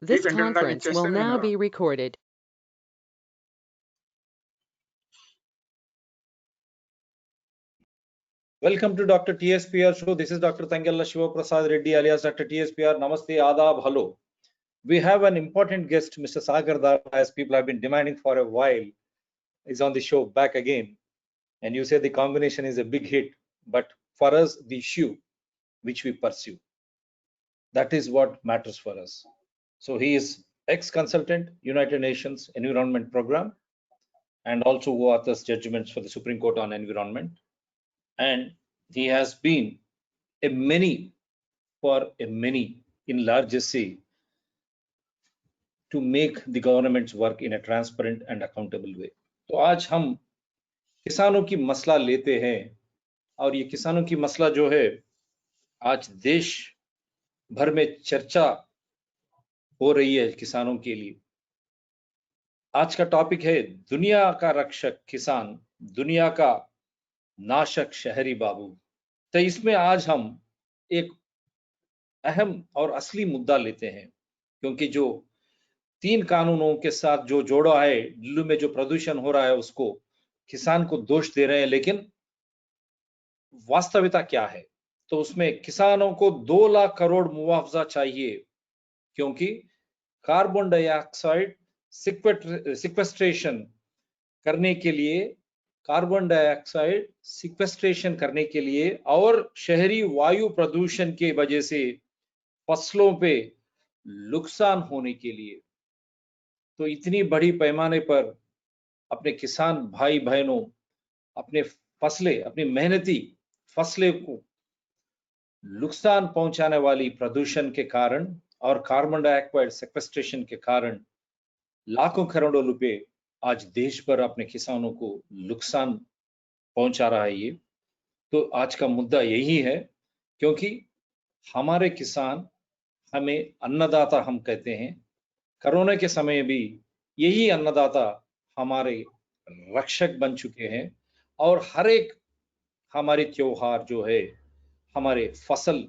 This conference will now be recorded. Welcome to Dr. TSPR show. This is Dr. Tangella Shiva Prasad Reddy alias Dr. TSPR. Namaste, Adab, hello. We have an important guest, Mr. Sagar Dar, as people have been demanding for a while. Is on the show back again. And you say the combination is a big hit, but for us, the issue which we pursue, that is what matters for us. So he is ex-consultant, United Nations Environment Program, and also who authors judgments for the Supreme Court on Environment. And he has been a many in large essay to make the government's work in a transparent and accountable way. तो आज हम किसानों की मसला लेते हैं और ये किसानों की मसला जो है आज देश भर में चर्चा हो रही है किसानों के लिए। आज का टॉपिक है दुनिया का रक्षक किसान, दुनिया का नाशक शहरी बाबू। तो इसमें आज हम एक अहम और असली मुद्दा लेते हैं, क्योंकि जो 3 कानूनों के साथ जो जोड़ा है, दिल्ली में जो प्रदूषण हो रहा है उसको किसान को दोष दे रहे हैं, लेकिन वास्तविकता क्या है? तो उसमें किसानों को 2 लाख करोड़ मुआवजा चाहिए, क्योंकि कार्बन डाइऑक्साइड सिक्वेस्ट्रेशन करने के लिए और शहरी वायु प्रदूषण के वजह से फसलों पे नुकसान होने के लिए। तो इतनी बड़ी पैमाने पर अपने किसान भाई बहनों अपनी मेहनती फसलें को नुकसान पहुंचाने वाली प्रदूषण के कारण और कार्बन डाइऑक्साइड सिक्वेस्ट्रेशन के कारण लाखों करोड़ों रुपए आज देश भर अपने किसानों को नुकसान पहुंचा रहा है। ये तो आज का मुद्दा यही है, क्योंकि हमारे किसान हमें अन्नदाता हम कहते हैं। कोरोना के समय भी यही अन्नदाता हमारे रक्षक बन चुके हैं और हर एक हमारे त्योहार जो है हमारे फसल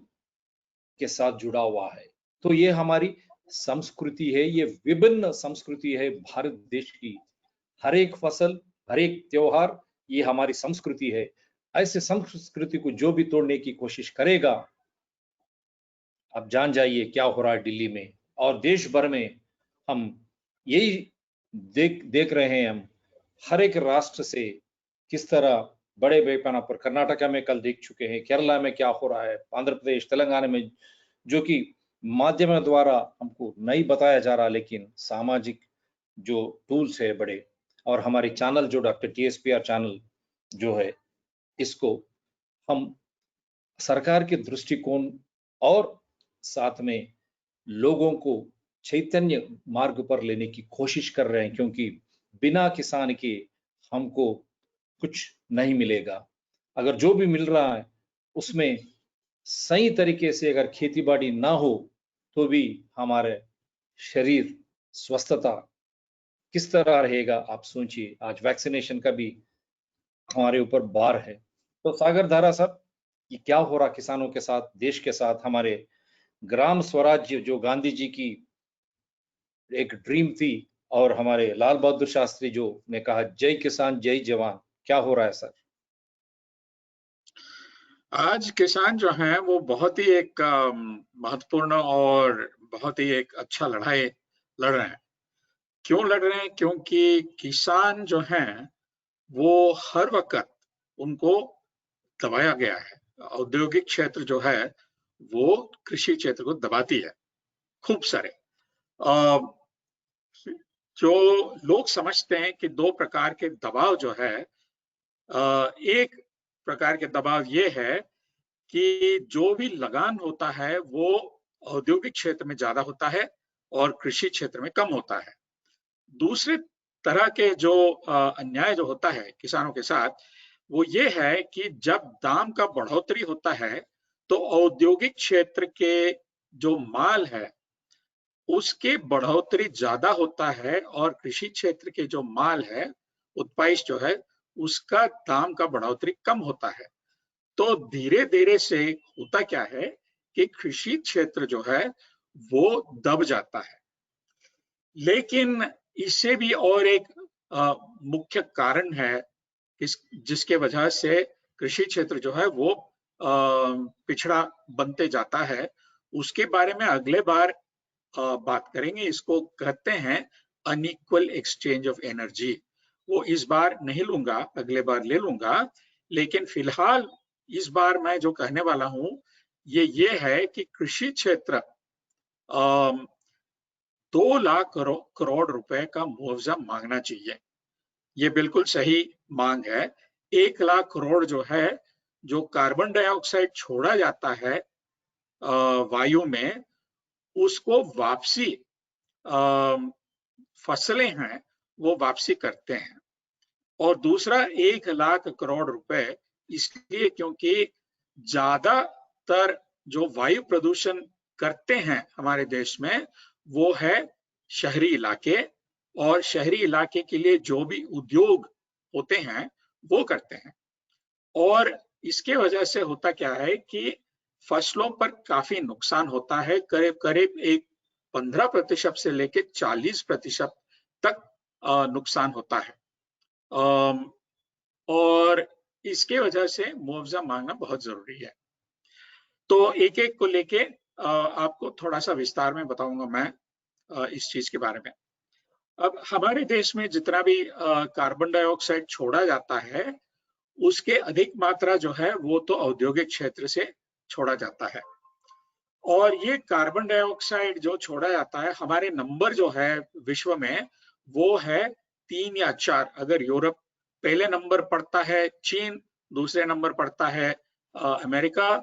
के साथ जुड़ा हुआ है। तो ये हमारी संस्कृति है, ये विभिन्न संस्कृति है भारत देश की। हर एक फसल, हर एक त्योहार, ये हमारी संस्कृति है। ऐसे संस्कृति को जो भी तोड़ने की कोशिश करेगा, आप जान जाइए क्या हो रहा है दिल्ली में और देश भर में। हम यही देख रहे हैं, हम हर एक राष्ट्र से किस तरह बड़े पैमाने पर, कर्नाटका में कल देख चुके हैं, केरला में क्या हो रहा है, आंध्र प्रदेश, तेलंगाना में, जो कि माध्यमों द्वारा हमको नहीं बताया जा रहा, लेकिन सामाजिक जो टूल्स है बड़े और हमारी चैनल जो डॉक्टर TSPR चैनल जो है, इसको हम सरकार के दृष्टिकोण और साथ में लोगों को चैतन्य मार्ग पर लेने की कोशिश कर रहे हैं, क्योंकि बिना किसान के हमको कुछ नहीं मिलेगा। अगर जो भी मिल रहा है उसमें सही तरीके से अगर खेती बाड़ी ना हो तो भी हमारे शरीर स्वस्थता किस तरह रहेगा, आप सोचिए। आज वैक्सीनेशन का भी हमारे ऊपर भार है। तो सागर धारा साहब, ये क्या हो रहा किसानों के साथ, देश के साथ? हमारे ग्राम स्वराज्य जो गांधी जी की एक ड्रीम थी और हमारे लाल बहादुर शास्त्री जो ने कहा जय किसान जय जवान, क्या हो रहा है सर? आज किसान जो हैं वो बहुत ही एक महत्वपूर्ण और बहुत ही एक अच्छा लड़ाई लड़ रहे हैं। क्यों लड़ रहे हैं? क्योंकि किसान जो हैं वो हर वक्त उनको दबाया गया है। औद्योगिक क्षेत्र जो है वो कृषि क्षेत्र को दबाती है खूब सारे। जो लोग समझते हैं कि 2 प्रकार के दबाव जो है, एक प्रकार के दबाव ये है कि जो भी लगान होता है वो औद्योगिक क्षेत्र में ज्यादा होता है और कृषि क्षेत्र में कम होता है। दूसरे तरह के जो अन्याय जो होता है किसानों के साथ, वो ये है कि जब दाम का बढ़ोतरी होता है तो औद्योगिक क्षेत्र के जो माल है उसके बढ़ोतरी ज्यादा होता है और कृषि क्षेत्र के जो माल है, उत्पाद जो है, उसका दाम का बढ़ोतरी कम होता है। तो धीरे धीरे से होता क्या है कि कृषि क्षेत्र जो है वो दब जाता है लेकिन इससे भी और एक मुख्य कारण है जिसके वजह से कृषि क्षेत्र जो है वो पिछड़ा बनते जाता है। उसके बारे में अगले बार बात करेंगे। इसको कहते हैं अनइक्वल एक्सचेंज ऑफ एनर्जी। वो इस बार नहीं लूंगा, अगले बार ले लूंगा। लेकिन फिलहाल इस बार मैं जो कहने वाला हूं ये है कि कृषि क्षेत्र 2 लाख करोड़ रुपए का मुआवजा मांगना चाहिए। ये बिल्कुल सही मांग है। 1 लाख करोड़ जो है, जो कार्बन डाइऑक्साइड छोड़ा जाता है वायु में, उसको वापसी फसलें हैं वो वापसी करते हैं। और दूसरा 1 लाख करोड़ रुपए इसलिए क्योंकि ज्यादातर जो वायु प्रदूषण करते हैं हमारे देश में वो है शहरी इलाके, और शहरी इलाके के लिए जो भी उद्योग होते हैं वो करते हैं। और इसके वजह से होता क्या है कि फसलों पर काफी नुकसान होता है। करीब करीब एक 15% से लेकर 40% तक नुकसान होता है। और इसके वजह से मुआवजा मांगना बहुत जरूरी है। तो एक एक को लेके आपको थोड़ा सा विस्तार में बताऊंगा मैं इस चीज के बारे में। अब हमारे देश में जितना भी कार्बन डाइऑक्साइड छोड़ा जाता है उसके अधिक मात्रा जो है वो तो औद्योगिक क्षेत्र से छोड़ा जाता है। और ये कार्बन डाइऑक्साइड जो छोड़ा जाता है, हमारे नंबर जो है विश्व में वो है 3 या 4। अगर यूरोप पहले नंबर पड़ता है, चीन दूसरे नंबर पड़ता है, अमेरिका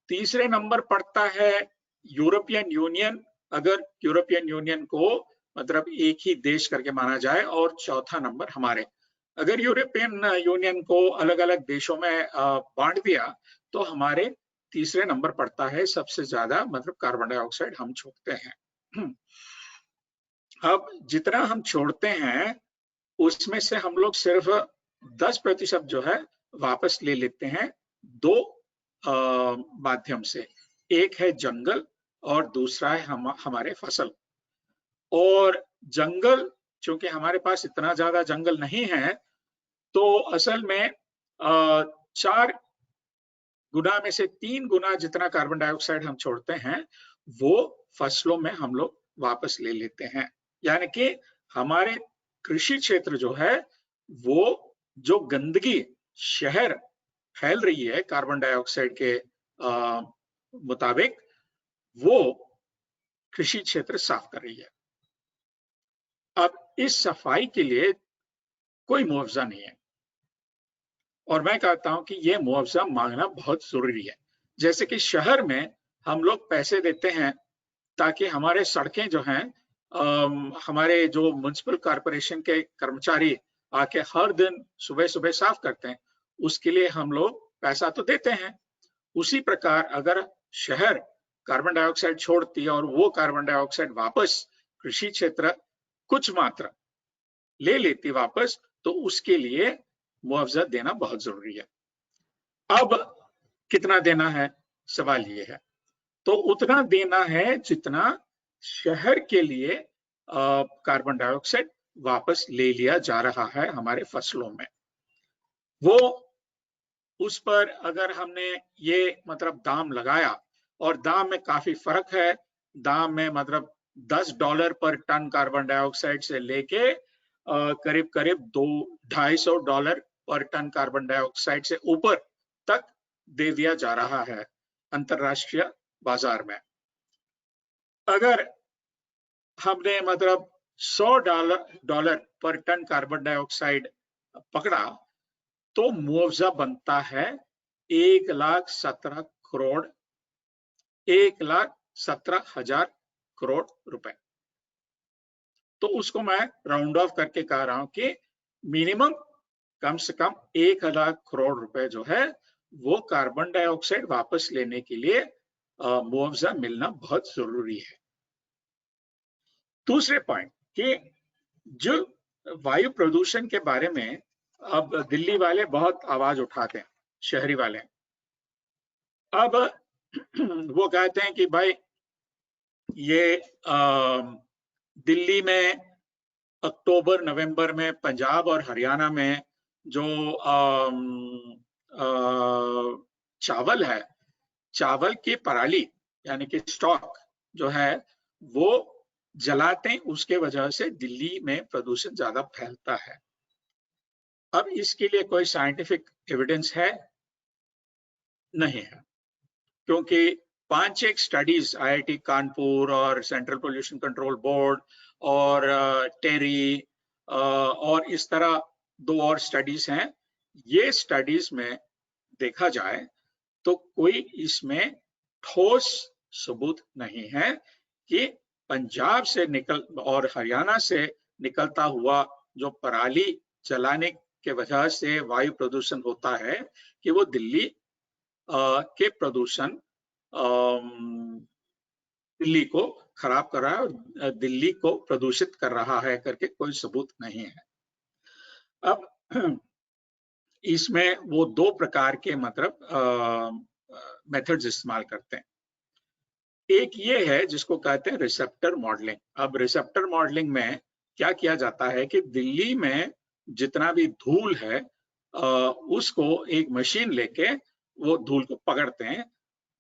तीसरे नंबर पड़ता है, यूरोपियन यूनियन अगर यूरोपियन यूनियन को मतलब एक ही देश करके माना जाए, और चौथा नंबर हमारे। अगर यूरोपियन यूनियन को अलग अलग देशों में बांट दिया तो हमारे तीसरे नंबर पड़ता है। सबसे ज्यादा मतलब कार्बन डाइऑक्साइड हम छोड़ते हैं। अब जितना हम छोड़ते हैं उसमें से हम लोग सिर्फ 10% जो है वापस ले लेते हैं दो माध्यम से। एक है जंगल और दूसरा है हमारे फसल। और जंगल, चूंकि हमारे पास इतना ज्यादा जंगल नहीं है, तो असल में 4 गुना में से 3 गुना जितना कार्बन डाइऑक्साइड हम छोड़ते हैं वो फसलों में हम लोग वापस ले लेते हैं। यानी कि हमारे कृषि क्षेत्र जो है वो जो गंदगी शहर फैल रही है कार्बन डाइऑक्साइड के मुताबिक, वो कृषि क्षेत्र साफ कर रही है। अब इस सफाई के लिए कोई मुआवजा नहीं है, और मैं कहता हूं कि यह मुआवजा मांगना बहुत जरूरी है। जैसे कि शहर में हम लोग पैसे देते हैं ताकि हमारे सड़कें जो हैं, हमारे जो म्युनिसिपल कॉर्पोरेशन के कर्मचारी आके हर दिन सुबह सुबह साफ करते हैं, उसके लिए हम लोग पैसा तो देते हैं। उसी प्रकार अगर शहर कार्बन डाइऑक्साइड छोड़ती है और वो कार्बन डाइऑक्साइड वापस कृषि क्षेत्र कुछ मात्रा ले लेती वापस, तो उसके लिए मुआवजा देना बहुत जरूरी है। अब कितना देना है, सवाल ये है। तो उतना देना है जितना शहर के लिए कार्बन डाइऑक्साइड वापस ले लिया जा रहा है हमारे फसलों में। वो उस पर अगर हमने ये मतलब दाम लगाया, और दाम में काफी फर्क है। दाम में मतलब $10 पर टन कार्बन डाइऑक्साइड से लेके करीब करीब $200-250 पर टन कार्बन डाइऑक्साइड से ऊपर तक दे दिया जा रहा है अंतरराष्ट्रीय बाजार में। अगर हमने मतलब $100 पर टन कार्बन डाइऑक्साइड पकड़ा तो मुआवजा बनता है 1,17,000 करोड़ रुपए। तो उसको मैं राउंड ऑफ करके कह रहा हूं कि मिनिमम कम से कम 1,00,000 करोड़ रुपए जो है वो कार्बन डाइऑक्साइड वापस लेने के लिए मुआवजा मिलना बहुत जरूरी है। दूसरे पॉइंट कि जो वायु प्रदूषण के बारे में अब दिल्ली वाले बहुत आवाज उठाते हैं, शहरी वाले। अब वो कहते हैं कि भाई ये दिल्ली में अक्टूबर नवंबर में पंजाब और हरियाणा में जो चावल है, चावल की पराली यानी कि स्टॉक जो है वो जलाते हैं, उसके वजह से दिल्ली में प्रदूषण ज्यादा फैलता है। अब इसके लिए कोई साइंटिफिक एविडेंस है? नहीं है, क्योंकि 5-6 स्टडीज आईआईटी कानपुर और सेंट्रल पोल्यूशन कंट्रोल बोर्ड और टेरी और इस तरह 2 और स्टडीज हैं। ये स्टडीज में देखा जाए तो कोई इसमें ठोस सबूत नहीं है कि पंजाब से निकल और हरियाणा से निकलता हुआ जो पराली जलाने के वजह से वायु प्रदूषण होता है कि वो दिल्ली के प्रदूषण दिल्ली को खराब कर रहा है और दिल्ली को प्रदूषित कर रहा है करके कोई सबूत नहीं है। अब इसमें वो 2 प्रकार के मतलब मेथड्स इस्तेमाल करते हैं। एक ये है जिसको कहते हैं रिसेप्टर मॉडलिंग। अब रिसेप्टर मॉडलिंग में क्या किया जाता है कि दिल्ली में जितना भी धूल है उसको एक मशीन लेके वो धूल को पकड़ते हैं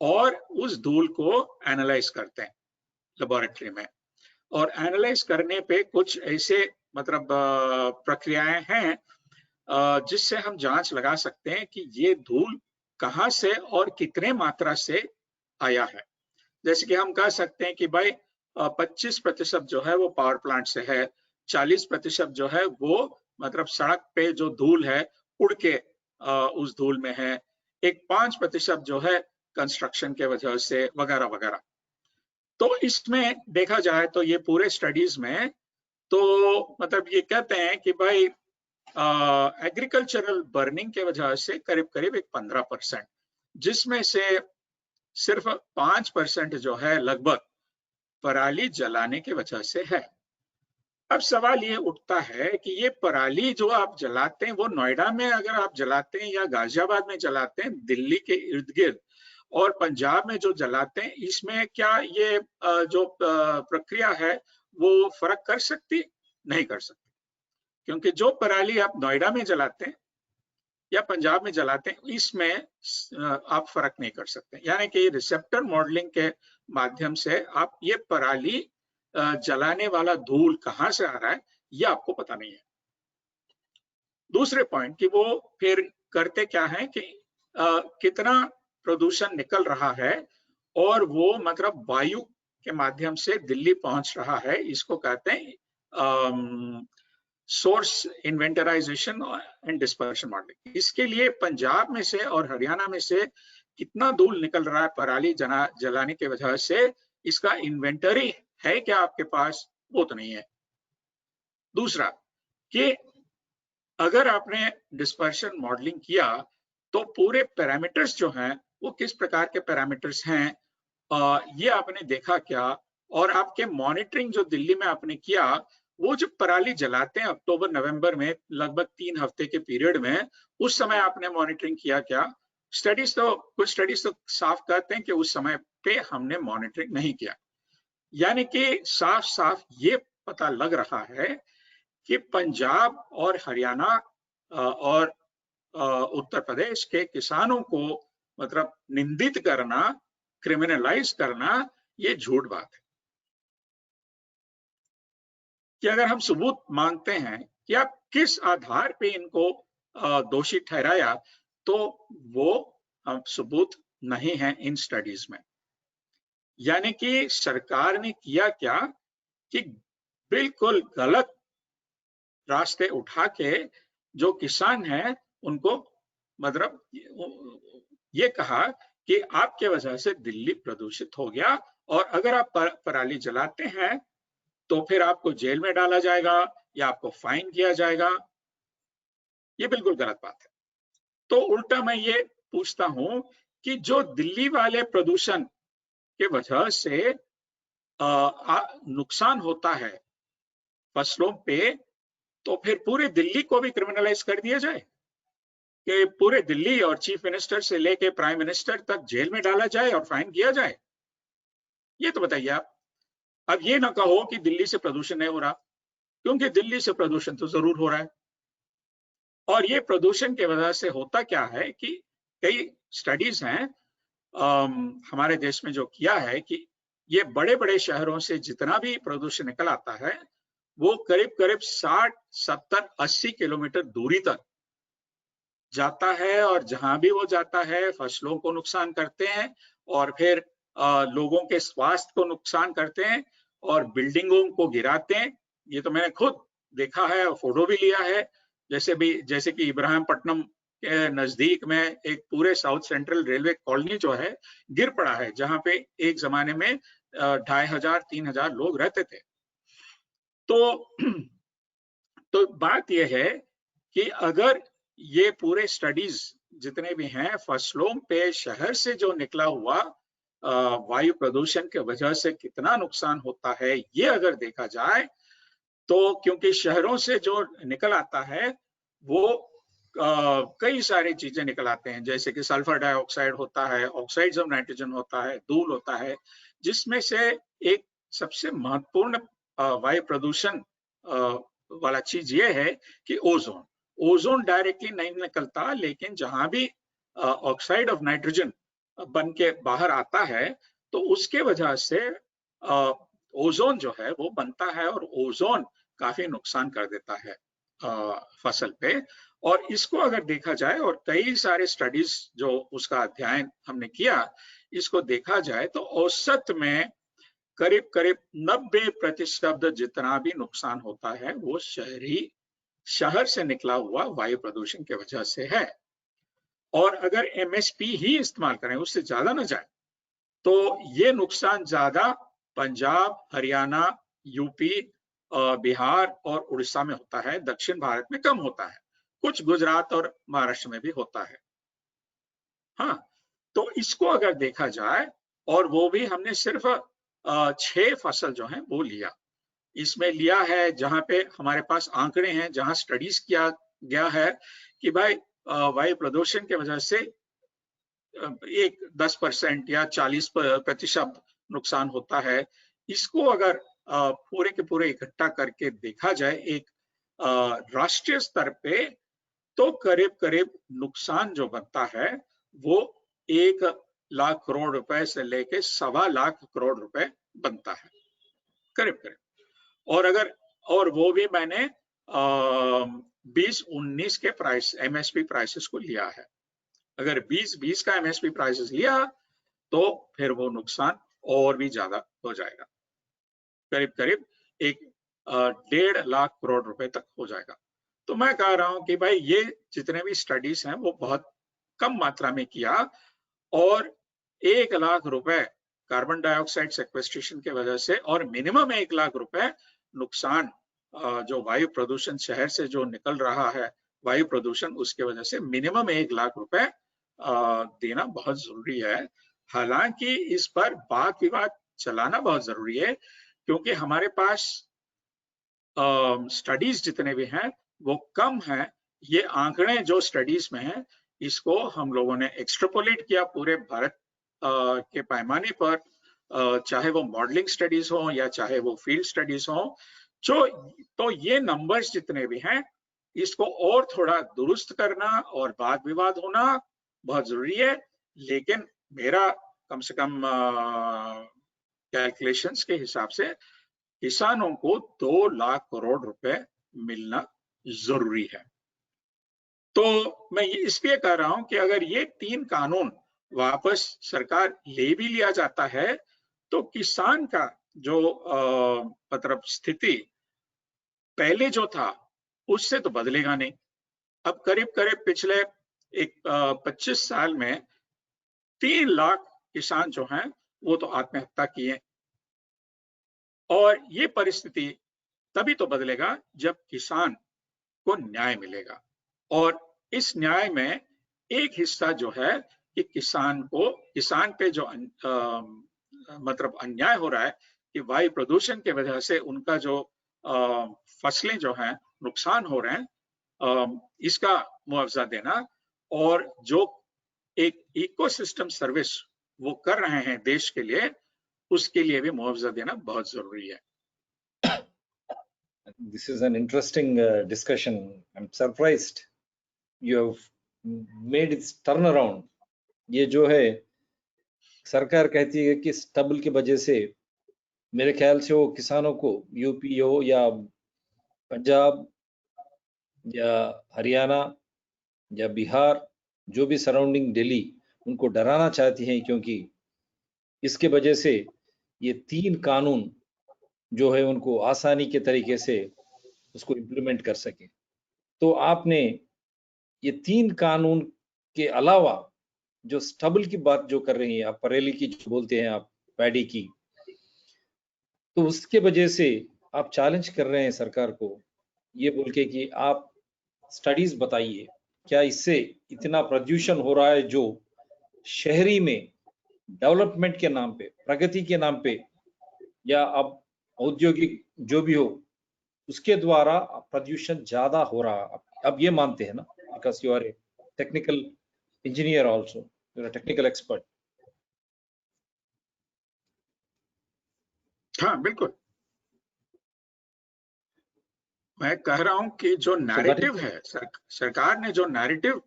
और उस धूल को एनालाइज करते हैं लेबोरेटरी में। और एनालाइज करने पे कुछ ऐसे मतलब प्रक्रियाएं हैं जिससे हम जांच लगा सकते हैं कि ये धूल कहाँ से और कितने मात्रा से आया है। जैसे कि हम कह सकते हैं कि भाई 25% जो है वो पावर प्लांट से है, 40% जो है वो मतलब सड़क पे जो धूल है उड़ के उस धूल में है, एक 5% जो है कंस्ट्रक्शन के वजह से वगैरह वगैरह। तो इसमें देखा जाए तो ये पूरे स्टडीज में तो मतलब ये कहते हैं कि भाई एग्रीकल्चरल बर्निंग के वजह से करीब करीब एक 15%, जिसमें से सिर्फ 5% जो है लगभग पराली जलाने के वजह से है। अब सवाल ये उठता है कि ये पराली जो आप जलाते हैं वो नोएडा में अगर आप जलाते हैं या गाजियाबाद में जलाते हैं, दिल्ली के इर्द गिर्द और पंजाब में जो जलाते हैं, इसमें क्या ये जो प्रक्रिया है वो फर्क कर सकती? नहीं कर सकती, क्योंकि जो पराली आप नोएडा में जलाते हैं या पंजाब में जलाते हैं इसमें आप फर्क नहीं कर सकते। यानी कि रिसेप्टर मॉडलिंग के माध्यम से आप ये पराली जलाने वाला धूल कहाँ से आ रहा है ये आपको पता नहीं है। दूसरे पॉइंट कि वो फिर करते क्या है कि कितना प्रदूषण निकल रहा है और वो मतलब वायु के माध्यम से दिल्ली पहुंच रहा है, इसको कहते हैं सोर्स इन्वेंटराइजेशन एंड डिस्पर्शन मॉडलिंग। इसके लिए पंजाब में से और हरियाणा में से कितना धूल निकल रहा है पराली जलाने की वजह से, इसका इन्वेंटरी है क्या आपके पास? वो तो नहीं है। दूसरा कि अगर आपने डिस्पर्शन मॉडलिंग किया तो पूरे पैरामीटर्स जो हैं वो किस प्रकार के पैरामीटर्स हैं ये आपने देखा क्या? और आपके मॉनिटरिंग जो दिल्ली में आपने किया, वो जो पराली जलाते हैं अक्टूबर नवंबर में लगभग 3 हफ्ते के पीरियड में, उस समय आपने मॉनिटरिंग किया क्या? कुछ स्टडीज तो साफ कहते हैं कि उस समय पे हमने मॉनिटरिंग नहीं किया। यानी कि साफ साफ ये पता लग रहा है कि पंजाब और हरियाणा और उत्तर प्रदेश के किसानों को मतलब निंदित करना, क्रिमिनलाइज करना, ये झूठ बात है। कि अगर हम सबूत मांगते हैं कि आप किस आधार पे इनको दोषी ठहराया, तो वो सबूत नहीं है इन स्टडीज में। यानी कि सरकार ने किया क्या कि बिल्कुल गलत रास्ते उठा के जो किसान हैं उनको मतलब ये कहा कि आपके वजह से दिल्ली प्रदूषित हो गया और अगर आप पराली जलाते हैं तो फिर आपको जेल में डाला जाएगा या आपको फाइन किया जाएगा। ये बिल्कुल गलत बात है। तो उल्टा मैं ये पूछता हूं कि जो दिल्ली वाले प्रदूषण के वजह से नुकसान होता है फसलों पे, तो फिर पूरे दिल्ली को भी क्रिमिनलाइज कर दिया जाए कि पूरे दिल्ली और चीफ मिनिस्टर से लेके प्राइम मिनिस्टर तक जेल में डाला जाए और फाइन किया जाए? ये तो बताइए आप। अब ये ना कहो कि दिल्ली से प्रदूषण नहीं हो रहा, क्योंकि दिल्ली से प्रदूषण तो जरूर हो रहा है। और ये प्रदूषण की वजह से होता क्या है कि कई स्टडीज हैं हमारे देश में जो किया है कि ये बड़े बड़े शहरों से जितना भी प्रदूषण निकल आता है वो करीब करीब 60, 70, 80 किलोमीटर दूरी तक जाता है, और जहां भी वो जाता है फसलों को नुकसान करते हैं, और फिर लोगों के स्वास्थ्य को नुकसान करते हैं, और बिल्डिंगों को गिराते हैं। ये तो मैंने खुद देखा है और फोटो भी लिया है। जैसे कि इब्राहिमपट्टनम के नजदीक में एक पूरे साउथ सेंट्रल रेलवे कॉलोनी जो है गिर पड़ा है, जहां पे एक जमाने में 2500, 3000 लोग रहते थे। तो तो बात यह है कि अगर ये पूरे स्टडीज जितने भी हैं फसलों पे शहर से जो निकला हुआ वायु प्रदूषण के वजह से कितना नुकसान होता है, ये अगर देखा जाए तो क्योंकि शहरों से जो निकल आता है वो कई सारी चीजें निकल आते हैं, जैसे कि सल्फर डाइऑक्साइड होता है, ऑक्साइड्स ऑफ नाइट्रोजन होता है, धूल होता है, जिसमें से एक सबसे महत्वपूर्ण वायु प्रदूषण वाला चीज ये है कि ओजोन डायरेक्टली नहीं निकलता, लेकिन जहां भी ऑक्साइड ऑफ नाइट्रोजन बन के बाहर आता है तो उसके वजह से ओजोन जो है वो बनता है, और ओजोन काफी नुकसान कर देता है फसल पे। और इसको अगर देखा जाए और कई सारे स्टडीज जो उसका अध्ययन हमने किया, इसको देखा जाए तो औसत में करीब करीब 90% जितना भी नुकसान होता है वो शहर से निकला हुआ वायु प्रदूषण की वजह से है। और अगर एमएसपी ही इस्तेमाल करें, उससे ज्यादा ना जाए, तो ये नुकसान ज्यादा पंजाब, हरियाणा, यूपी, बिहार और उड़ीसा में होता है, दक्षिण भारत में कम होता है, कुछ गुजरात और महाराष्ट्र में भी होता है। हाँ, तो इसको अगर देखा जाए, और वो भी हमने सिर्फ 6 फसल जो है वो लिया, इसमें लिया है जहां पे हमारे पास आंकड़े हैं, जहां स्टडीज किया गया है कि भाई वायु प्रदूषण की वजह से 10% या 40% नुकसान होता है। इसको अगर पूरे के पूरे इकट्ठा करके देखा जाए एक राष्ट्रीय स्तर पे, तो करीब करीब नुकसान जो बनता है वो 1 लाख करोड़ रुपए से लेके 1.25 करोड़ रुपए बनता है, करीब करीब। और वो भी मैंने 2019 के प्राइस एमएसपी प्राइसेस को लिया है। अगर 2020 का एमएसपी प्राइसेस लिया तो फिर वो नुकसान और भी ज्यादा हो जाएगा, करीब करीब 1.5 लाख करोड़ रुपए तक हो जाएगा। तो मैं कह रहा हूं कि भाई ये जितने भी स्टडीज हैं वो बहुत कम मात्रा में किया, और 1 लाख रुपए कार्बन डाइऑक्साइड सेक्वेस्ट्रेशन की वजह से, और मिनिमम 1 लाख रुपए नुकसान जो वायु प्रदूषण शहर से जो निकल रहा है वायु प्रदूषण, उसके वजह से मिनिमम 1 लाख रुपए देना बहुत जरूरी है। हालांकि इस पर वाद विवाद चलाना बहुत जरूरी है, क्योंकि हमारे पास स्टडीज जितने भी हैं वो कम है। ये आंकड़े जो स्टडीज में हैं, इसको हम लोगों ने एक्सट्रापोलेट किया पूरे भारत के पैमाने पर, चाहे वो मॉडलिंग स्टडीज हो या चाहे वो फील्ड स्टडीज हो। तो ये नंबर्स जितने भी हैं, इसको और थोड़ा दुरुस्त करना और वाद विवाद होना बहुत जरूरी है। लेकिन मेरा कम से कम कैलकुलेशंस के हिसाब से किसानों को 2 लाख करोड़ रुपए मिलना जरूरी है। तो मैं इसलिए कह रहा हूं कि अगर ये 3 कानून वापस सरकार ले भी लिया जाता है तो किसान का जो मतलब स्थिति पहले जो था उससे तो बदलेगा नहीं। अब करीब करीब पिछले 25 साल में 3 लाख किसान जो हैं वो तो आत्महत्या किए, और ये परिस्थिति तभी तो बदलेगा जब किसान को न्याय मिलेगा। और इस न्याय में एक हिस्सा जो है कि किसान पे जो मतलब अन्याय हो रहा है कि वायु प्रदूषण की वजह से उनका जो फसलें जो हैं नुकसान हो रहे हैं, इसका मुआवजा देना, और जो एक इकोसिस्टम सर्विस वो कर रहे हैं देश के लिए, उसके लिए भी मुआवजा देना बहुत जरूरी है। This is an interesting discussion. I'm surprised you have made its turnaround. ये जो है सरकार कहती है कि स्टबल की वजह से मेरे ख्याल से वो किसानों को यूपी हो या पंजाब या हरियाणा या बिहार, जो भी सराउंडिंग दिल्ली, उनको डराना चाहती हैं, क्योंकि इसके वजह से ये 3 कानून जो है उनको आसानी के तरीके से उसको इम्प्लीमेंट कर सके। तो आपने ये 3 कानून के अलावा जो स्टबल की बात जो कर रही हैं आप, परेली की जो बोलते हैं आप, पैडी की, तो उसके वजह से आप चैलेंज कर रहे हैं सरकार को ये बोल के कि आप स्टडीज बताइए, क्या इससे इतना प्रदूषण हो रहा है जो शहरी में डेवलपमेंट के नाम पे, प्रगति के नाम पे, या अब औद्योगिक जो भी हो, उसके द्वारा प्रदूषण ज्यादा हो रहा, अब ये मानते हैं ना, because you are a technical engineer also, you are technical expert. हाँ बिल्कुल, मैं कह रहा हूं कि जो नैरेटिव है, सरकार ने जो नैरेटिव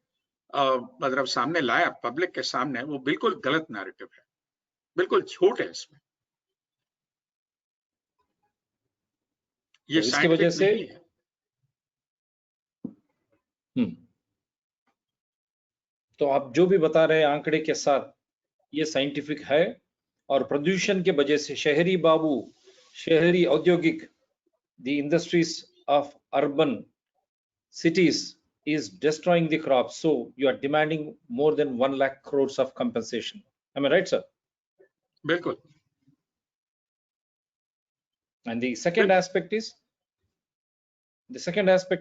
मतलब सामने लाया पब्लिक के सामने, वो बिल्कुल गलत नैरेटिव है, बिल्कुल झूठ है इसमें। ये तो इसकी वजह से नहीं है। तो आप जो भी बता रहे हैं आंकड़े के साथ, ये साइंटिफिक है, और प्रदूषण के वजह से शहरी बाबू, शहरी औद्योगिक, the industries of urban cities is destroying the crops, so you are demanding more than 1 lakh crores of compensation. Am I right, sir? बिल्कुल। And the second aspect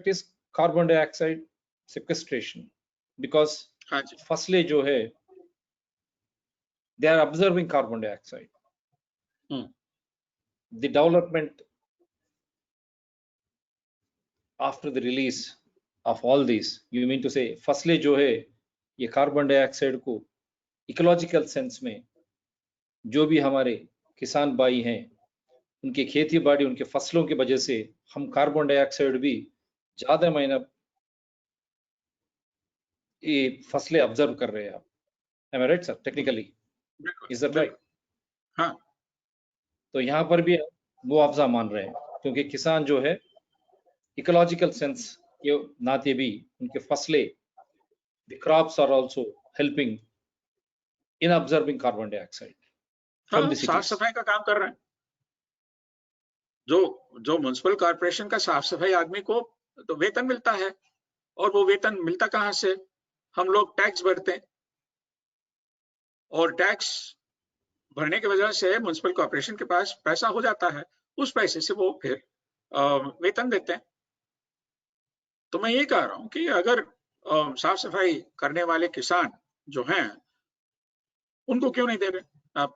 is carbon dioxide sequestration, because फसलें जो है they are absorbing carbon dioxide. The development after the release of all these, you mean to say फसलें जो है ये carbon dioxide को ecological sense में, जो भी हमारे किसान भाई हैं उनके खेती बाड़ी, उनके फसलों की वजह से हम कार्बन डाइऑक्साइड भी ज्यादा महीना ये फसलें ऑब्जर्व कर रहे हैं आप। Am I right, sir? Technically, is that right? हाँ। तो यहाँ पर भी मुआवजा मान रहे हैं, क्योंकि किसान जो है इकोलॉजिकल सेंस के नाते भी उनके फसलें, the crops are also helping in absorbing carbon dioxide from the cities. साफ सफाई का काम कर रहे हैं। जो म्युनिसिपल कॉर्पोरेशन का साफ सफाई आदमी को तो वेतन मिलता है, और वो वेतन मिलता कहाँ से? हम लोग टैक्स भरते हैं, और टैक्स भरने की वजह से म्युनिसिपल कॉर्पोरेशन के पास पैसा हो जाता है, उस पैसे से वो फिर वेतन देते हैं। तो मैं ये कह रहा हूं कि अगर साफ सफाई करने वाले किसान जो हैं उनको क्यों नहीं दे रहे आप?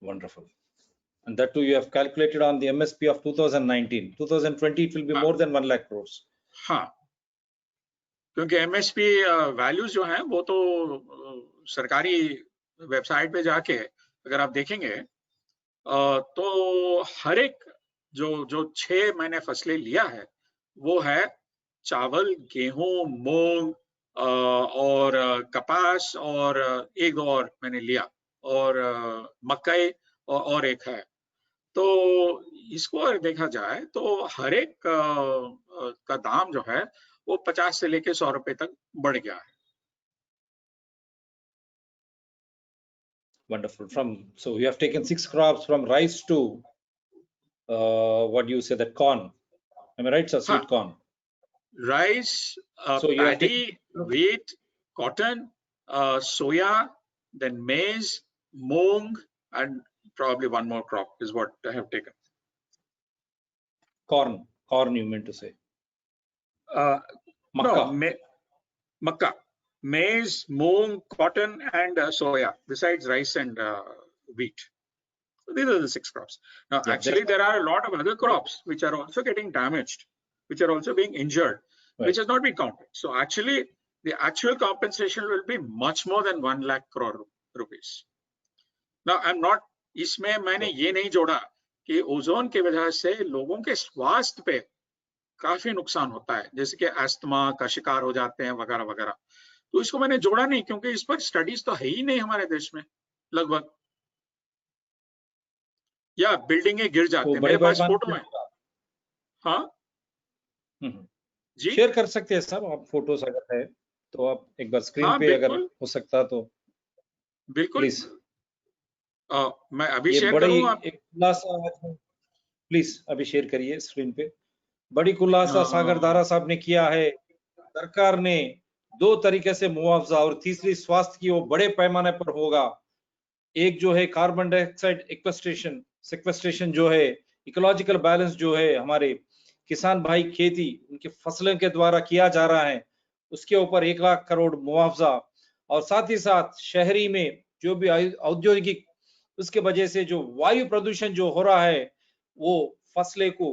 Wonderful. And that too you have calculated on the MSP of 2019. 2020 it will be more than 1 lakh crores. हाँ, क्योंकि MSP वैल्यूज जो हैं वो तो सरकारी वेबसाइट पे जाके अगर आप देखेंगे तो हर एक जो 6 महीने फसलें लिया है वो है चावल, गेहूं, मूंग और कपास, और एक और मैंने लिया, और मकई, और एक है। तो इसको अगर देखा जाए तो हर एक का दाम जो है वो 50 से लेके 100 रुपए तक बढ़ गया है। Wonderful. So you have taken 6 crops from rice to what do you say, that corn? Am I right, sir? Sweet corn. Rice, So you have paddy, wheat, cotton, soya, then maize, moong, and probably one more crop is what I have taken. Corn you meant to say? No, makkah, maize, moong, cotton, and soya, besides rice and wheat. So these are the 6 crops. Now, yeah, actually, there are a lot of other crops which are also getting damaged, which are also being injured, right, which has not been counted. So actually, the actual compensation will be much more than 1 lakh crore rupees. Now I'm not, इसमें मैंने ये नहीं जोड़ा कि ozone की वजह से लोगों के स्वास्थ्य पे काफी नुकसान होता है, जैसे कि अस्थमा का शिकार हो जाते हैं वगैरह वगैरह। तो इसको मैंने जोड़ा नहीं क्योंकि इस पर स्टडीज तो है ही नहीं हमारे देश में लगभग, या बिल्डिंगे गिर जाते हैं। मेरे पास फोटो है। हाँ जी, शेयर कर सकते हैं सर आप, फोटोज अगर है तो आप एक बार स्क्रीन हाँ, पे अगर हो सकता तो बिल्कुल प्लीज। मैं अभी शेयर करूं आप? एक खुलासा प्लीज अभी शेयर करिए स्क्रीन पे। बड़ी खुलासा सागर दारा साहब ने किया है। सरकार ने 2 तरीके से मुआवजा और तीसरी स्वास्थ्य की वो बड़े पैमाने पर होगा। एक जो है कार्बन डाइऑक्साइड सिक्वेस्ट्रेशन जो है, इकोलॉजिकल बैलेंस जो है, हमारे किसान भाई खेती उनके फसलों के द्वारा किया जा रहा है, उसके ऊपर 1 लाख करोड़ मुआवजा। और साथ ही साथ शहरी में जो भी औद्योगिक उसके वजह से जो वायु प्रदूषण जो हो रहा है वो फसले को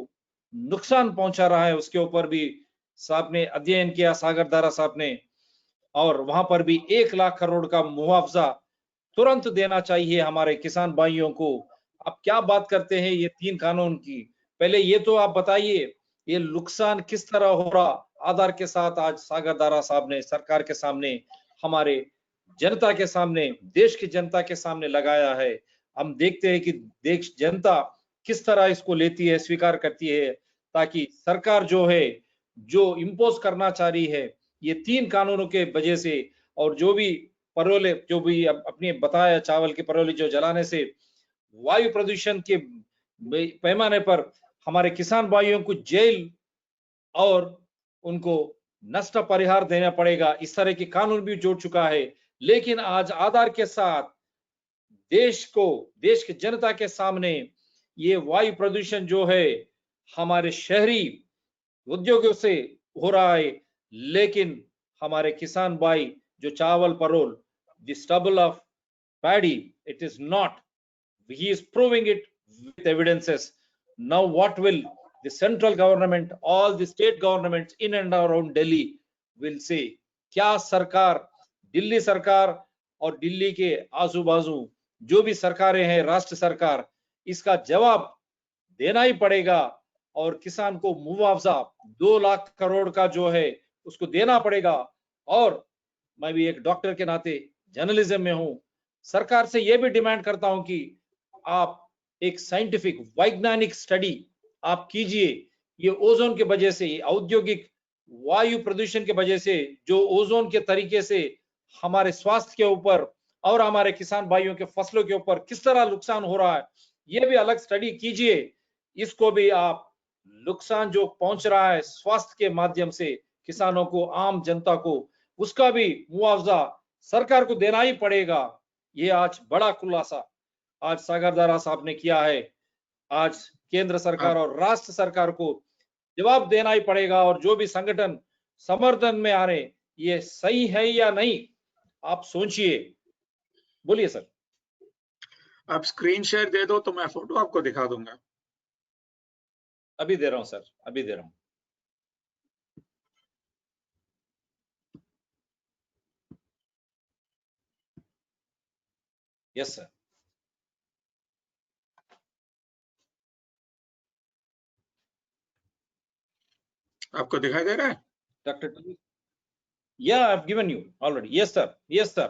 नुकसान पहुंचा रहा है, उसके ऊपर भी साहब ने अध्ययन किया, सागर दारा साहब ने, और वहां पर भी 1 लाख करोड़ का मुआवजा तुरंत देना चाहिए हमारे किसान भाइयों को। आप क्या बात करते हैं ये 3 कानून की? पहले ये तो आप बताइए ये नुकसान किस तरह हो रहा आधार के साथ आज सागर दारा साहब ने सरकार के सामने, हमारे जनता के सामने, देश की जनता के सामने लगाया है। हम देखते हैं कि देश जनता किस तरह इसको लेती है, स्वीकार करती है, ताकि सरकार जो है जो इम्पोज करना चाह रही है ये 3 कानूनों के वजह से, और जो भी परोले जो भी अपने बताया चावल के परोले जो जलाने से वायु प्रदूषण के पैमाने पर हमारे किसान भाइयों को जेल और उनको नष्ट परिहार देना पड़ेगा, इस तरह के कानून भी जोड़ चुका है। लेकिन आज आधार के साथ देश की जनता के सामने ये वायु प्रदूषण जो है हमारे शहरी उद्योगों से हो रहा है, लेकिन हमारे किसान भाई जो चावल parole, the stubble of paddy, it is not. He is proving it with evidences. Now what will the central government, all the state governments in and around Delhi will say? क्या सरकार, दिल्ली सरकार और दिल्ली के आजू बाजू जो भी सरकारें हैं, राष्ट्र सरकार, इसका जवाब देना ही पड़ेगा और किसान को मुआवजा 2 लाख करोड़ का जो है उसको देना पड़ेगा। और मैं भी एक डॉक्टर के नाते जर्नलिज्म में हूं, सरकार से यह भी डिमांड करता हूं कि आप एक साइंटिफिक वैज्ञानिक स्टडी आप कीजिए। ये ओजोन के वजह से, औद्योगिक वायु प्रदूषण के वजह से जो ओजोन के तरीके से हमारे स्वास्थ्य के ऊपर और हमारे किसान भाइयों के फसलों के ऊपर किस तरह नुकसान हो रहा है, ये भी अलग स्टडी कीजिए। इसको भी आप नुकसान जो पहुंच रहा है स्वास्थ्य के माध्यम से किसानों को, आम जनता को, उसका भी मुआवजा सरकार को देना ही पड़ेगा। ये आज बड़ा खुलासा आज सागर दारा साहब ने किया है। आज केंद्र सरकार और राष्ट्र सरकार को जवाब देना ही पड़ेगा, और जो भी संगठन समर्थन में आ रहे, ये सही है या नहीं आप सोचिए। बोलिए सर। आप स्क्रीन शेयर दे दो तो मैं फोटो आपको दिखा दूंगा। अभी दे रहा हूं सर, अभी दे रहा हूं। Yes sir. आपको दिखाई दे रहा है doctor? Yeah, I've given you already. Yes sir, yes sir.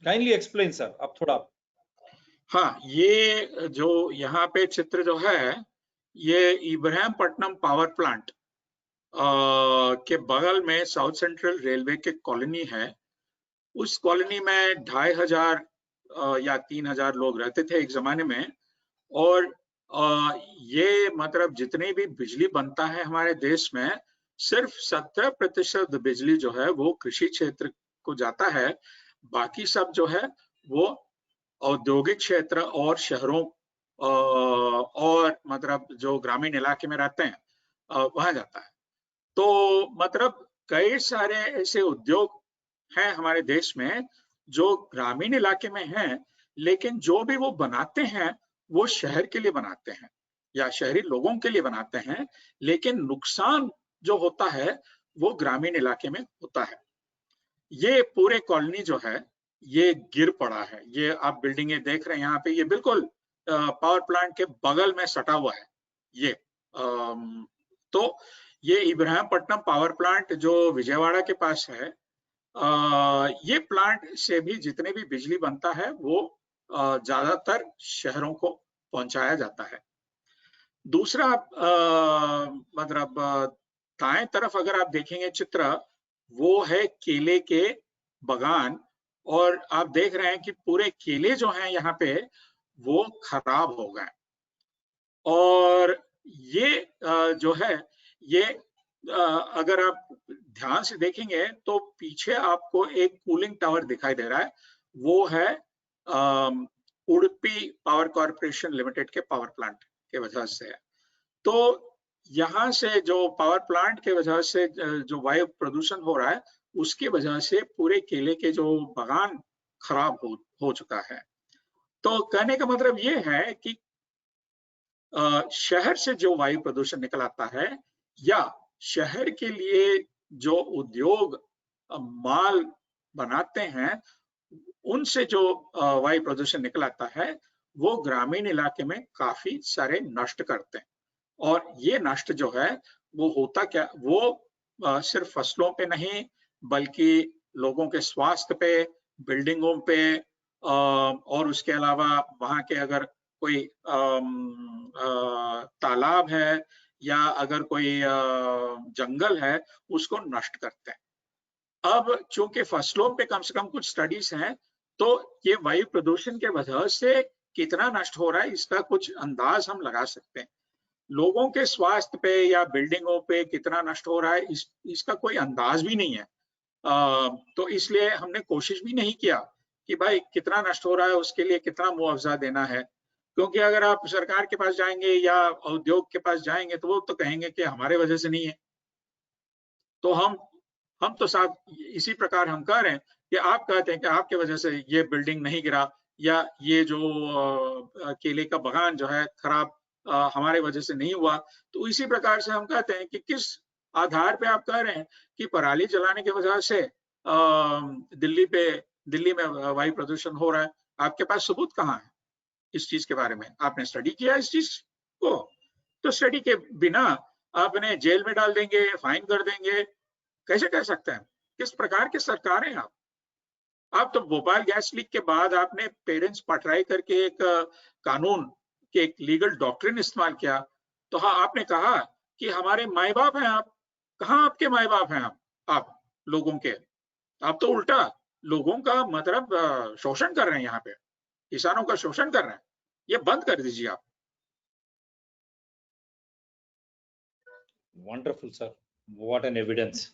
Kindly explain sir, आप थोड़ा। हाँ, ये जो यहाँ पे चित्र जो है ये इब्राहिमपट्टनम पावर प्लांट के बगल में साउथ सेंट्रल रेलवे के कॉलोनी है। उस कॉलोनी में 2500 या 3000 लोग रहते थे एक जमाने में। और ये मतलब जितनी भी बिजली बनता है हमारे देश में, सिर्फ 17% बिजली जो है वो कृषि क्षेत्र को जाता है। बाकी सब जो है वो औद्योगिक क्षेत्र और शहरों और मतलब जो ग्रामीण इलाके में रहते हैं वहां जाता है। तो मतलब कई सारे ऐसे उद्योग हैं हमारे देश में जो ग्रामीण इलाके में हैं, लेकिन जो भी वो बनाते हैं वो शहर के लिए बनाते हैं या शहरी लोगों के लिए बनाते हैं, लेकिन नुकसान जो होता है वो ग्रामीण इलाके में होता है। ये पूरे कॉलोनी जो है ये गिर पड़ा है। ये आप बिल्डिंगें देख रहे हैं यहाँ पे, ये बिल्कुल पावर प्लांट के बगल में सटा हुआ है ये। तो ये इब्राहिमपट्टनम पावर प्लांट जो विजयवाड़ा के पास है, ये प्लांट से भी जितने भी बिजली बनता है वो ज्यादातर शहरों को पहुंचाया जाता है। दूसरा मतलब दाएं तरफ अगर आप देखेंगे चित्र, वो है केले के बागान, और आप देख रहे हैं कि पूरे केले जो हैं यहाँ पे वो खराब हो गए। और ये जो है ये अगर आप ध्यान से देखेंगे तो पीछे आपको एक कूलिंग टावर दिखाई दे रहा है, वो है उडुपी पावर कॉर्पोरेशन लिमिटेड के पावर प्लांट के वजह से है। तो यहाँ से जो पावर प्लांट के वजह से जो वायु प्रदूषण हो रहा है, उसकी वजह से पूरे केले के जो बागान खराब हो चुका है। तो कहने का मतलब ये है कि शहर से जो वायु प्रदूषण निकल आता है, या शहर के लिए जो उद्योग माल बनाते हैं, उनसे जो वायु प्रदूषण निकल आता है, वो ग्रामीण इलाके में काफी सारे नष्ट करते हैं। और ये नष्ट जो है वो होता क्या, वो सिर्फ फसलों पे नहीं बल्कि लोगों के स्वास्थ्य पे, बिल्डिंगों पे, और उसके अलावा वहां के अगर कोई तालाब है या अगर कोई जंगल है, उसको नष्ट करते हैं। अब चूंकि फसलों पे कम से कम कुछ स्टडीज हैं, तो ये वायु प्रदूषण के वजह से कितना नष्ट हो रहा है इसका कुछ अंदाज हम लगा सकते हैं। लोगों के स्वास्थ्य पे या बिल्डिंगों पे कितना नष्ट हो रहा है इसका कोई अंदाज भी नहीं है। तो इसलिए हमने कोशिश भी नहीं किया कि भाई कितना नष्ट हो रहा है, उसके लिए कितना मुआवजा देना है, क्योंकि अगर आप सरकार के पास जाएंगे या उद्योग के पास जाएंगे तो वो तो कहेंगे कि हमारे वजह से नहीं है। तो हम तो साथ इसी प्रकार हम कह रहे हैं कि आप कहते हैं कि आपके वजह से ये बिल्डिंग नहीं गिरा, या ये जो केले का बागान जो है खराब हमारे वजह से नहीं हुआ। तो इसी प्रकार से हम कहते हैं कि किस आधार पे आप कह रहे हैं कि पराली जलाने की वजह से दिल्ली में वायु प्रदूषण हो रहा है। आपके पास सबूत कहाँ है इस चीज के बारे में? आपने स्टडी किया इस चीज को? तो स्टडी के बिना आपने जेल में डाल देंगे, फाइन कर देंगे, कैसे कह सकते हैं? किस प्रकार के सरकार हैं आप तो भोपाल गैस लीक के बाद आपने पेरेंट्स पटराई करके एक कानून के एक लीगल डॉक्ट्रिन इस्तेमाल किया। तो हाँ, आपने कहा कि हमारे माए बाप हैं आप। कहाँ आपके माए बाप हैं आप लोगों के? आप तो उल्टा लोगों का मतलब शोषण कर रहे हैं, यहाँ पे किसानों का शोषण कर रहे हैं। ये बंद कर दीजिए आप। Wonderful sir, what an evidence.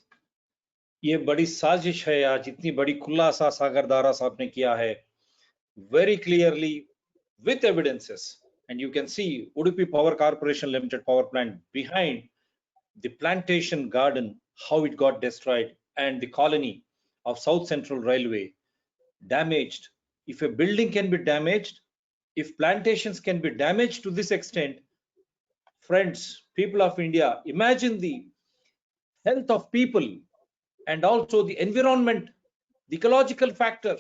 ये बड़ी साजिश है आज, इतनी बड़ी खुलासा सागरदारा साहब ने किया है, very clearly with evidences, and you can see Udupi Power Corporation Limited power plant behind the plantation garden, how it got destroyed, and the colony of South Central Railway damaged. If a building can be damaged, if plantations can be damaged to this extent, friends, people of India, imagine the health of people and also the environment, the ecological factor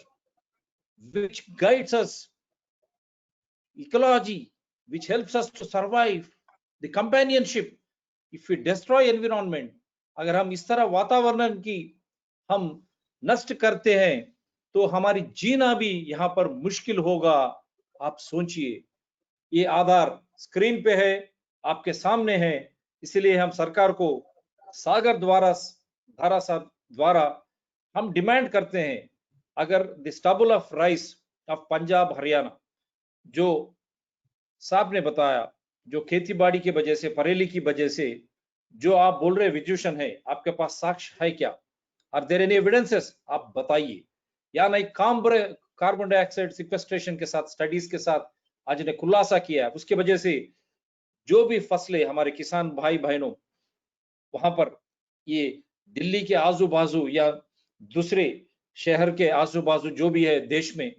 which guides us, ecology which helps us to survive, the companionship. If we destroy environment, अगर हम इस तरह वातावरण की हम नष्ट करते हैं तो हमारी जीना भी यहाँ पर मुश्किल होगा। आप सोचिए, ये आधार स्क्रीन पे है, आपके सामने है, इसलिए हम सरकार को सागर धारा साहब द्वारा हम डिमांड करते हैं, अगर the stubble of rice of Punjab Haryana, जो साहब ने बताया, जो खेती बाड़ी की वजह से, परेली की वजह से जो आप बोल रहे विद्यूषण है, आपके पास साक्ष्य है क्या? Are there any evidences? आप बताइए। या नहीं कार्बन डाइऑक्साइड सिक्वेस्ट्रेशन के साथ, स्टडीज के साथ आज ने खुलासा किया है, उसकी वजह से जो भी फसलें हमारे किसान भाई बहनों वहां पर, ये दिल्ली के आजू बाजू या दूसरे शहर के आजू बाजू जो भी है देश में,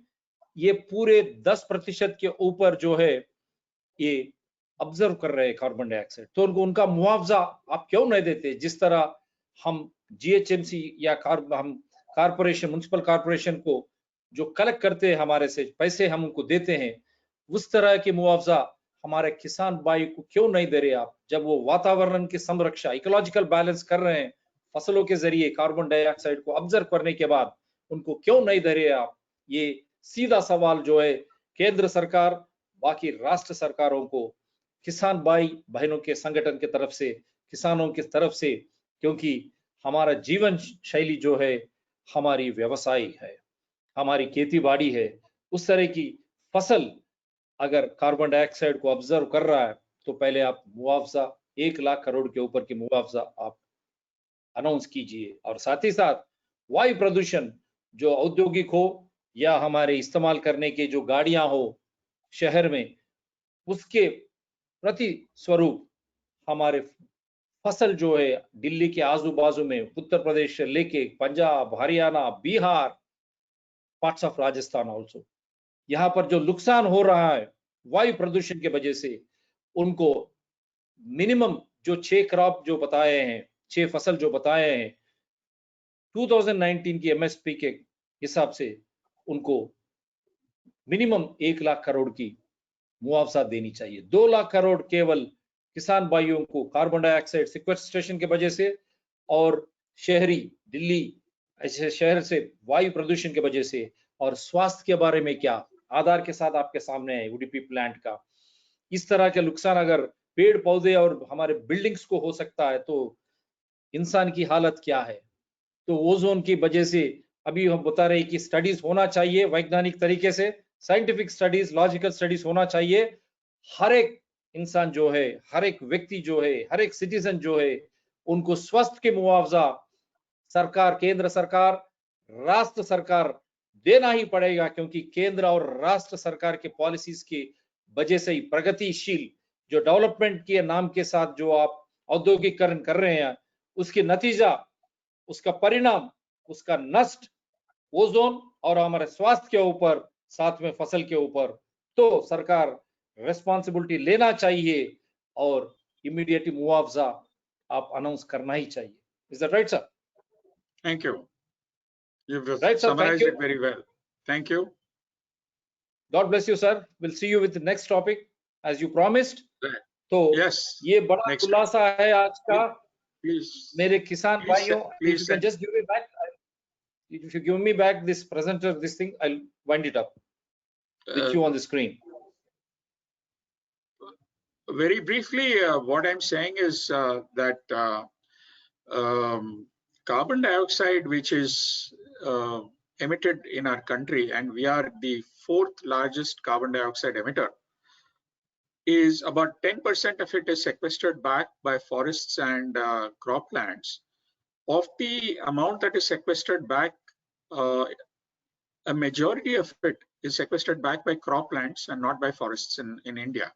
ये पूरे 10% के ऊपर जो है ये ऑब्जर्व कर रहे हैं कार्बन डाइऑक्साइड, तो उनका मुआवजा आप क्यों नहीं देते? जिस तरह हम जीएचएमसी या हम कारपोरेशन, म्युनिसिपल कारपोरेशन को जो कलेक्ट करते हैं हमारे से पैसे हम उनको देते हैं, उस तरह की मुआवजा हमारे किसान भाई को क्यों नहीं दे रहे आप? जब वो वातावरण की संरक्षा, इकोलॉजिकल बैलेंस कर रहे हैं फसलों के जरिए, कार्बन डाइऑक्साइड को ऑब्जर्व करने के बाद उनको क्यों नहीं दे रहे आप? ये सीधा सवाल जो है केंद्र सरकार, बाकी राष्ट्र सरकारों को, किसान भाई बहनों के संगठन की तरफ से, किसानों की तरफ से, क्योंकि हमारा जीवन शैली जो है हमारी व्यवसाय है, हमारी खेती बाड़ी है, उस तरह की फसल अगर कार्बन डाइऑक्साइड को ऑब्जर्व कर रहा है तो पहले आप मुआवजा 1 लाख करोड़ के ऊपर की मुआवजा आप अनाउंस कीजिए। और साथ ही साथ वायु प्रदूषण जो औद्योगिक हो या हमारे इस्तेमाल करने के जो गाड़ियां हो शहर में, उसके प्रति स्वरूप हमारे फसल जो है दिल्ली के आजू बाजू में, उत्तर प्रदेश से लेके Punjab, Haryana, Bihar, parts of Rajasthan also, यहाँ पर जो नुकसान हो रहा है वायु प्रदूषण के वजह से, उनको मिनिमम जो 6 क्रॉप जो बताए हैं, 6 फसल जो बताए हैं 2019 की एमएसपी के हिसाब से, उनको मिनिमम 1 लाख करोड़ की मुआवजा देनी चाहिए। 2 लाख करोड़ केवल किसान भाइयों को कार्बन डाइऑक्साइड सिक्वेस्ट्रेशन के वजह से, और शहरी दिल्ली ऐसे शहर से वायु प्रदूषण के वजह से। और स्वास्थ्य के बारे में क्या, आधार के साथ आपके सामने है यूडीपी प्लांट का। इस तरह के नुकसान अगर पेड़ पौधे और हमारे बिल्डिंग्स को हो सकता है तो इंसान की हालत क्या है? तो ओजोन की वजह से अभी हम बता रहे हैं कि स्टडीज होना चाहिए वैज्ञानिक तरीके से, साइंटिफिक स्टडीज, लॉजिकल स्टडीज होना चाहिए। हर एक इंसान जो है, हर एक व्यक्ति जो है, हर एक सिटीजन जो है, उनको स्वास्थ्य के मुआवजा सरकार, केंद्र सरकार, राष्ट्र सरकार देना ही पड़ेगा, क्योंकि केंद्र और राष्ट्र सरकार के पॉलिसीज की वजह से ही प्रगतिशील जो डेवलपमेंट के नाम के साथ जो आप औद्योगिकरण कर रहे हैं, उसके नतीजा, उसका परिणाम, उसका नष्ट ओजोन और हमारे स्वास्थ्य के ऊपर, साथ में फसल के ऊपर। तो सरकार रेस्पॉन्सिबिलिटी लेना चाहिए और इमीडिएट मुआवजा आप अनाउंस करना ही चाहिए। Is that right sir? Thank you. You've Right, sir. summarized Thank you. it very well. Thank you. God bless you, sir. We'll see you with the next topic as you promised. Right. तो Yes. ये बड़ा Next time. खुलासा है आज का Please. मेरे किसान please भाइयों। send- If you please can send- just give me back, if you give me back this presenter, this thing, I'll wind it up with you on the screen. Very briefly, what I'm saying is that carbon dioxide, which is emitted in our country, and we are the 4th largest carbon dioxide emitter, is about 10% of it is sequestered back by forests and croplands. Of the amount that is sequestered back, a majority of it is sequestered back by croplands and not by forests in India.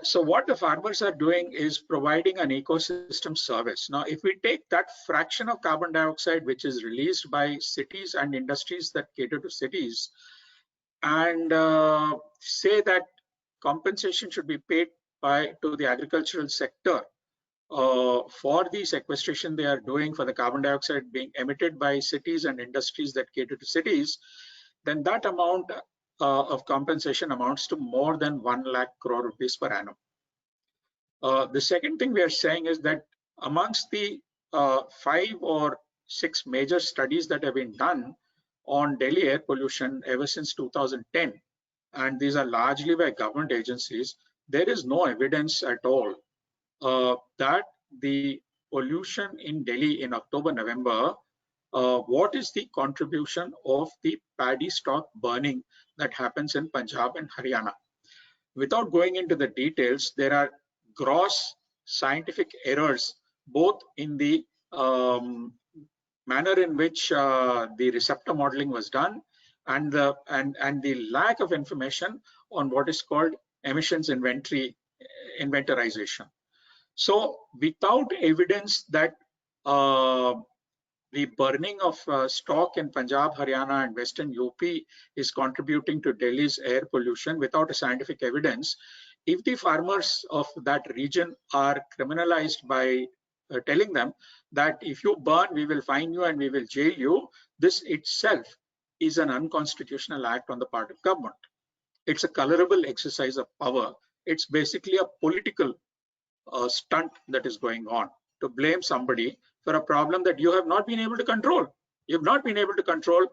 So what the farmers are doing is providing an ecosystem service. Now, if we take that fraction of carbon dioxide which is released by cities and industries that cater to cities, and say that compensation should be paid to the agricultural sector for the sequestration they are doing for the carbon dioxide being emitted by cities and industries that cater to cities, then that amount of compensation amounts to more than 1 lakh crore rupees per annum. The second thing we are saying is that amongst the 5 or 6 major studies that have been done on Delhi air pollution ever since 2010, and these are largely by government agencies, there is no evidence at all that the pollution in Delhi in October, November, what is the contribution of the paddy stock burning that happens in Punjab and Haryana. Without going into the details, there are gross scientific errors both in the manner in which the receptor modeling was done and the lack of information on what is called emissions inventorization. So without evidence that the burning of stock in Punjab, Haryana and Western UP is contributing to Delhi's air pollution, without a scientific evidence, if the farmers of that region are criminalized by telling them that if you burn, we will fine you and we will jail you, this itself is an unconstitutional act on the part of government. It's a colorable exercise of power. It's basically a political stunt that is going on to blame somebody for a problem that you have not been able to control. You've not been able to control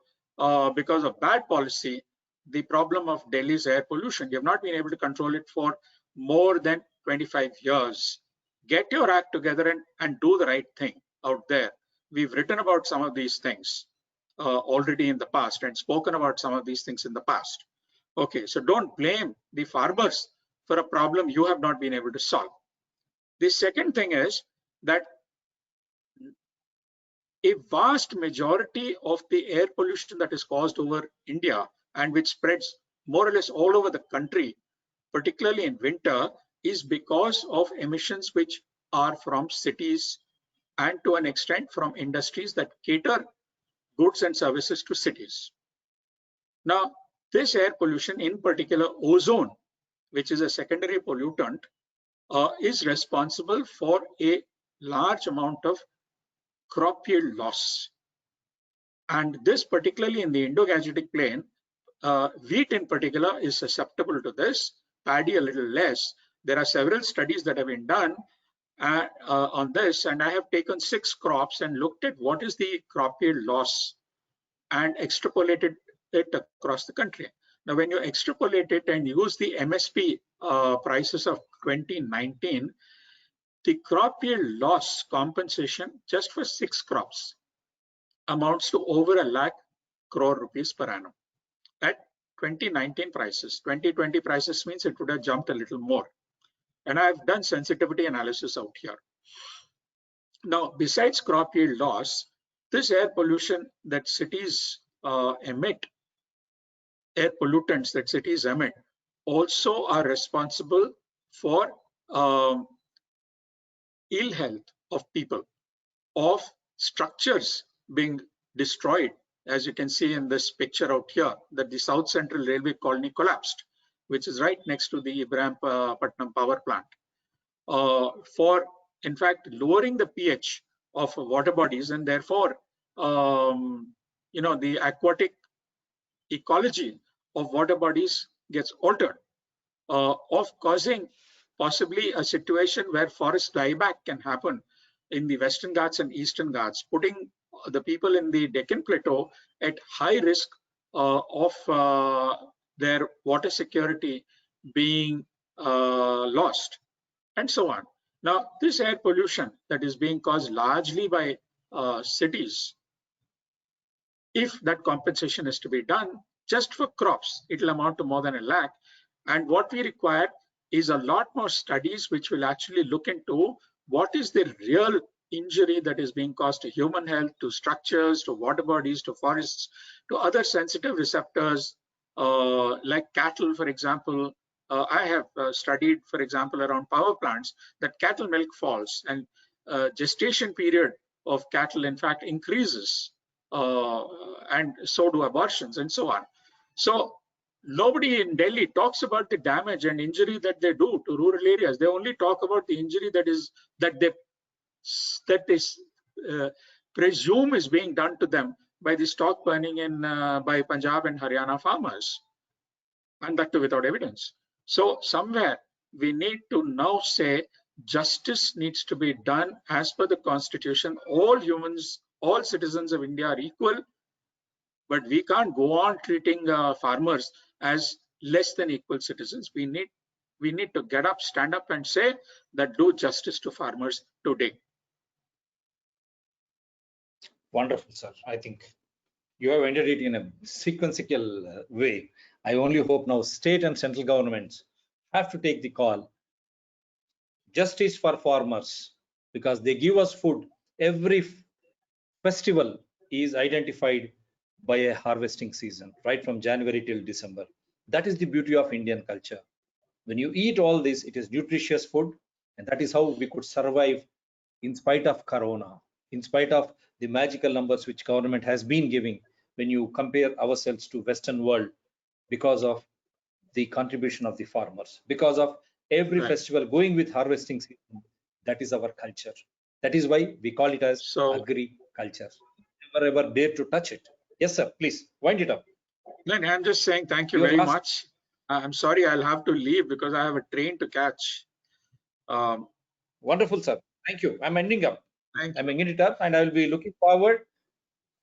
because of bad policy, the problem of Delhi's air pollution. You have not been able to control it for more than 25 years. Get your act together and do the right thing out there. We've written about some of these things already in the past and spoken about some of these things in the past. Okay, so don't blame the farmers for a problem you have not been able to solve. The second thing is that a vast majority of the air pollution that is caused over India and which spreads more or less all over the country, particularly in winter, is because of emissions which are from cities and to an extent from industries that cater goods and services to cities. Now, this air pollution, in particular ozone, which is a secondary pollutant, is responsible for a large amount of crop yield loss. And this, particularly in the Indo-Gangetic plain, wheat in particular is susceptible to this, paddy a little less. There are several studies that have been done on this, and I have taken 6 crops and looked at what is the crop yield loss and extrapolated it across the country. Now, when you extrapolate it and use the MSP prices of 2019, the crop yield loss compensation just for 6 crops amounts to over 1 lakh crore rupees per annum at 2019 prices. 2020 prices means it would have jumped a little more. And I've done sensitivity analysis out here. Now, besides crop yield loss, this air pollution that cities emit, air pollutants that cities emit, also are responsible for ill health of people, of structures being destroyed, as you can see in this picture out here, that the South Central Railway Colony collapsed, which is right next to the Ibrahimpatnam power plant. For, in fact, lowering the pH of water bodies, and therefore, the aquatic ecology of water bodies gets altered, of causing possibly a situation where forest dieback can happen in the Western Ghats and Eastern Ghats, putting the people in the Deccan Plateau at high risk of their water security being lost, and so on. Now, this air pollution that is being caused largely by cities, if that compensation is to be done just for crops, it will amount to more than 1 lakh. And what we require is a lot more studies which will actually look into what is the real injury that is being caused to human health, to structures, to water bodies, to forests, to other sensitive receptors like cattle, for example. I have studied, for example, around power plants, that cattle milk falls and gestation period of cattle, in fact, increases, and so do abortions and so on. So nobody in Delhi talks about the damage and injury that they do to rural areas. They only talk about the injury that they presume is being done to them by the stock burning by Punjab and Haryana farmers, and that too without evidence. So somewhere we need to now say justice needs to be done as per the Constitution. All humans, all citizens of India are equal, but we can't go on treating farmers as less than equal citizens. We need to get up, stand up and say that do justice to farmers today. Wonderful, sir. I think you have ended it in a sequential way. I only hope now state and central governments have to take the call. Justice for farmers, because they give us food. Every festival is identified by a harvesting season, right from January till December. That is the beauty of Indian culture. When you eat all this, it is nutritious food, and that is how we could survive in spite of Corona, in spite of the magical numbers which government has been giving when you compare ourselves to Western world, because of the contribution of the farmers, because of every Right. festival going with harvesting season. That is our culture. That is why we call it as So, agriculture. Never ever dare to touch it. Yes, sir. Please wind it up. no, I'm just saying thank you Your very last- much. I'm sorry I'll have to leave because I have a train to catch. Wonderful, sir. Thank you. I'm ending up. Thank I'm you. ending it up, and I will be looking forward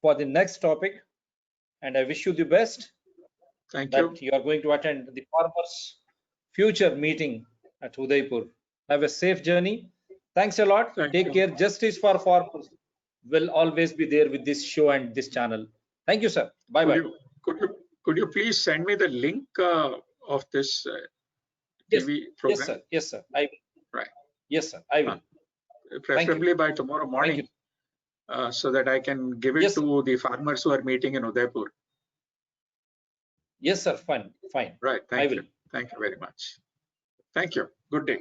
for the next topic. And I wish you the best Thank you. that you are going to attend the farmers' future meeting at Udaipur. Have a safe journey. Thanks a lot. Thank Take you. care. Justice for farmers will always be there with this show and this channel. Thank you, sir. Bye bye. Could you please send me the link of this Yes, TV yes, program? sir. Yes, sir. I will. Right. Yes, sir. I will. Preferably by tomorrow Thank morning, you. so that I can give it Yes, sir. to the farmers who are meeting in Udaipur. Yes, sir. Fine. Fine. Right. I Thank will. you. Thank you very much. Thank you. Good day.